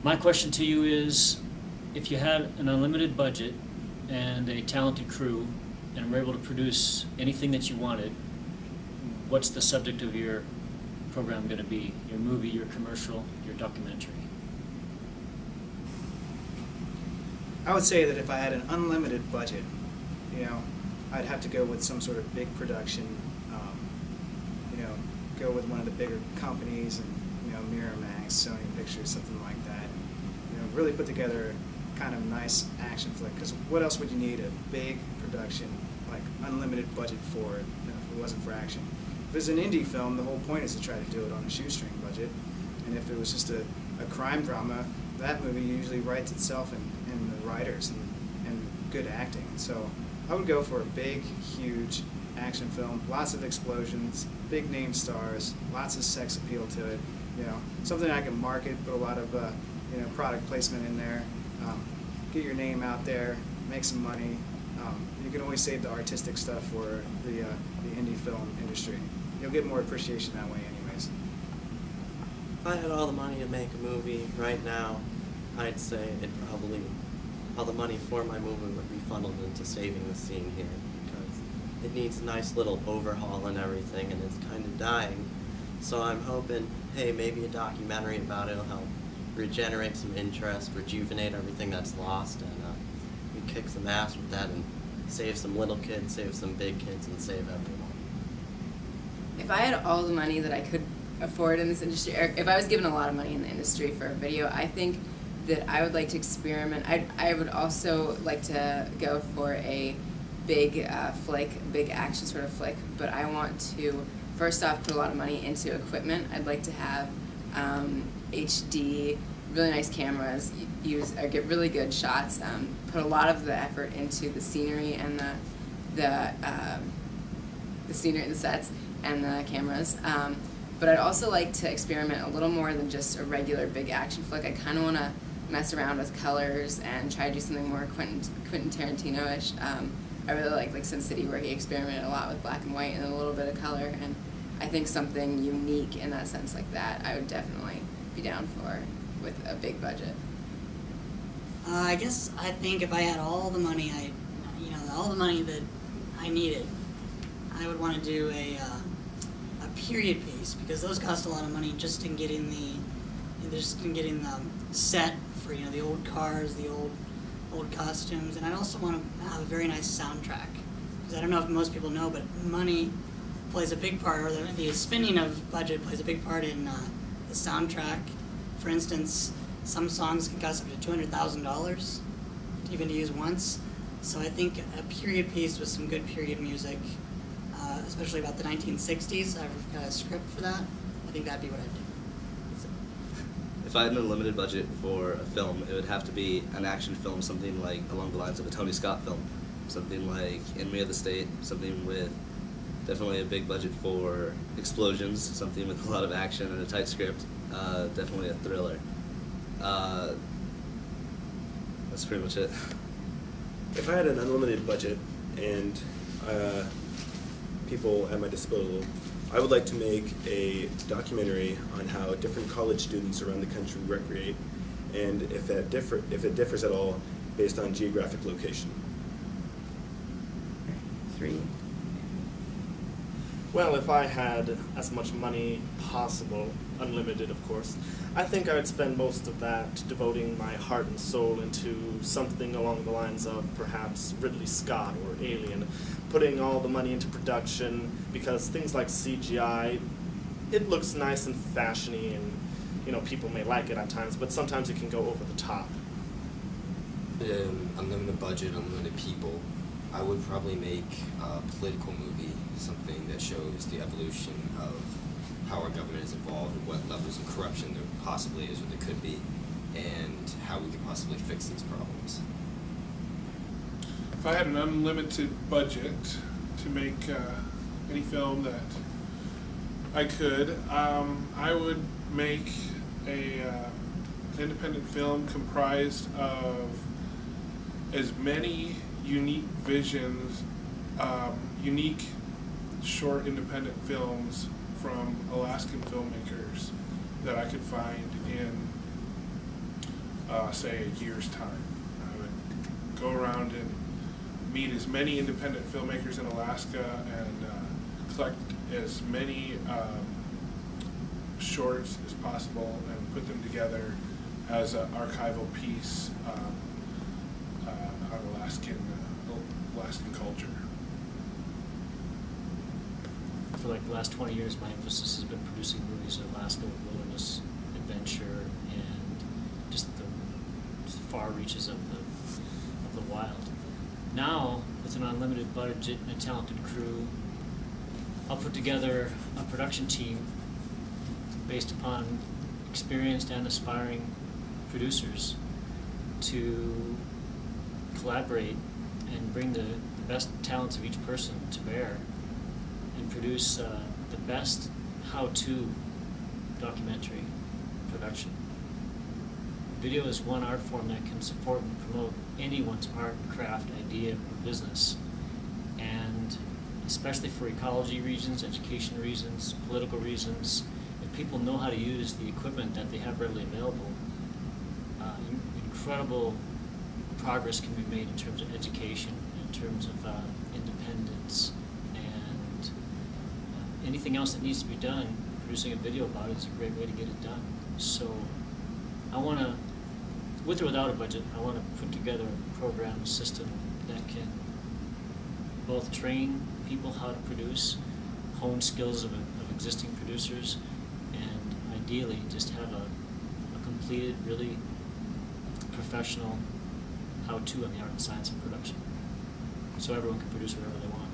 My question to you is, if you had an unlimited budget and a talented crew and were able to produce anything that you wanted, what's the subject of your program going to be? Your movie, your commercial, your documentary? I would say that if I had an unlimited budget, I'd have to go with some sort of big production, go with one of the bigger companies, and Miramax, Sony Pictures, something like that. Really put together a kind of nice action flick. Because what else would you need a big production, like unlimited budget for if it wasn't for action? If it's an indie film, the whole point is to try to do it on a shoestring budget. And if it was just a crime drama, that movie usually writes itself in the writers and good acting. So I would go for a big, huge action film, lots of explosions, big name stars, lots of sex appeal to it. Something I can market, put a lot of product placement in there, get your name out there, make some money. You can always save the artistic stuff for the indie film industry. You'll get more appreciation that way anyways. If I had all the money to make a movie right now, I'd say all the money for my movie would be funneled into saving the scene here, because it needs a nice little overhaul and everything, and it's kind of dying. So I'm hoping, hey, maybe a documentary about it will help regenerate some interest, rejuvenate everything that's lost, and we kick some ass with that and save some little kids, save some big kids, and save everyone. If I had all the money that I could afford in this industry, or if I was given a lot of money in the industry for a video, I think that I would like to experiment. I would also like to go for a big flick, big action sort of flick, but I want to first off put a lot of money into equipment. I'd like to have HD, really nice cameras, get really good shots, put a lot of the effort into the scenery and the scenery, the sets, and the cameras. But I'd also like to experiment a little more than just a regular big action flick. I kind of want to mess around with colors and try to do something more Quentin Tarantino-ish. I really like Sin City, where he experimented a lot with black and white and a little bit of color, and I think something unique in that sense like that I would definitely be down for with a big budget. I think if I had all the money all the money that I needed, I would want to do a period piece, because those cost a lot of money just in getting the set for the old cars, the old costumes, and I'd also want to have a very nice soundtrack, because I don't know if most people know, but money plays a big part, or the spending of budget plays a big part in the soundtrack. For instance, some songs can cost up to $200,000 even to use once. So I think a period piece with some good period music, especially about the 1960s, I've got a script for that. I think that'd be what I'd do. If I had an unlimited budget for a film, it would have to be an action film, something like along the lines of a Tony Scott film, something like Enemy of the State, something with definitely a big budget for explosions, something with a lot of action and a tight script, definitely a thriller. That's pretty much it. If I had an unlimited budget and people at my disposal, I would like to make a documentary on how different college students around the country recreate, and if it differs at all based on geographic location. 3. Well, if I had as much money possible, unlimited of course, I think I would spend most of that devoting my heart and soul into something along the lines of perhaps Ridley Scott or Alien, putting all the money into production, because things like CGI, it looks nice and fashiony, and people may like it at times, but sometimes it can go over the top. Unlimited budget, unlimited people, I would probably make a political movie, something that shows the evolution of how our government has evolved, and what levels of corruption there possibly is or there could be, and how we could possibly fix these problems. If I had an unlimited budget to make any film that I could, I would make an independent film comprised of as many unique visions, unique short independent films from Alaskan filmmakers that I could find in say, a year's time. I would go around and meet as many independent filmmakers in Alaska and collect as many shorts as possible and put them together as an archival piece on Alaskan culture. For like the last 20 years, my emphasis has been producing movies of Alaska wilderness adventure and just the far reaches of the wild. Now, with an unlimited budget and a talented crew, I'll put together a production team based upon experienced and aspiring producers to collaborate and bring the best talents of each person to bear and produce the best how-to documentary production. Video is one art form that can support and promote anyone's art, craft, idea, or business. And especially for ecology reasons, education reasons, political reasons, if people know how to use the equipment that they have readily available, incredible progress can be made in terms of education, in terms of independence, and anything else that needs to be done. Producing a video about it is a great way to get it done. So I want to, with or without a budget, I want to put together a program, a system that can both train people how to produce, hone skills of existing producers, and ideally just have a completed, really professional how-to on the art and science of production, so everyone can produce whatever they want.